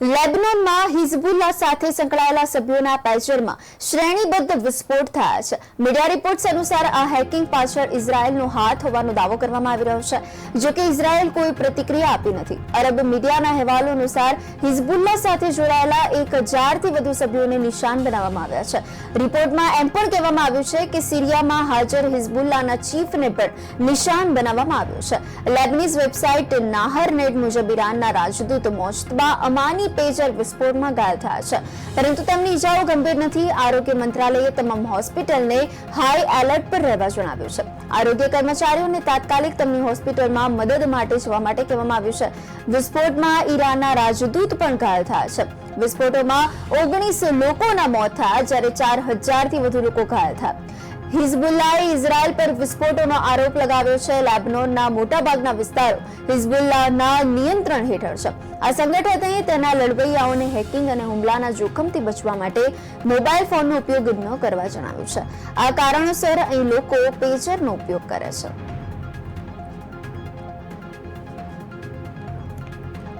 લેબનોનમાં હિઝબુલ્લા સાથે સંકળાયેલા સભ્યોના પેજરમાં શ્રેણીબદ્ધ વિસ્ફોટ થયા છે. મીડિયા રિપોર્ટ્સ અનુસાર આ હેકિંગ પાછળ ઇઝરાયેલનો હાથ હોવાનો દાવો કરવામાં આવી રહ્યો છે. જોકે ઇઝરાયેલ કોઈ પ્રતિક્રિયા આપી નથી. અરબ મીડિયાના અહેવાલો અનુસાર હિઝબુલ્લા સાથે જોડાયેલા 1000થી વધુ સભ્યોને નિશાન બનાવવામાં આવ્યા છે. રિપોર્ટમાં એમ પણ કહેવામાં આવ્યું છે કે સિરિયામાં હાજર હિઝબુલ્લાના ચીફને પણ નિશાન બનાવવામાં આવ્યું છે. લેબનીઝ વેબસાઇટ નાહરનેટ મુજબ ઈરાનના રાજદૂત મોજતબા અમાની પેજર વિસ્ફોટમાં ઘાયલ થયા છે, પરંતુ તેમની ઇજાઓ ગંભીર નથી. આરોગ્ય મંત્રાલયે તમામ હોસ્પિટલને હાઈ એલર્ટ પર રહેવા જણાવ્યું છે. આરોગ્ય કર્મચારીઓને તાત્કાલિક તેમની હોસ્પિટલમાં મદદ માટે જવા માટે કહેવામાં આવ્યું છે. વિસ્ફોટમાં ઈરાનના રાજદૂત પણ ઘાયલ થયા છે. વિસ્ફોટોમાં 19 લોકોના મોત થયા, જ્યારે 4000થી વધુ લોકો ઘાયલ થયા. હિઝબુલ્લાએ ઇઝરાયલ પર વિસ્ફોટોનો આરોપ લગાવ્યો છે. લેબનોનના મોટાભાગના વિસ્તારો હિઝબુલ્લાના નિયંત્રણ હેઠળ છે. આ સંગઠને તેના લડવૈયાઓને હેકિંગ અને હુમલાના જોખમથી બચવા માટે મોબાઈલ ફોનનો ઉપયોગ ન કરવા જણાવ્યું છે. આ કારણોસર અહીં લોકો પેજરનો ઉપયોગ કરે છે.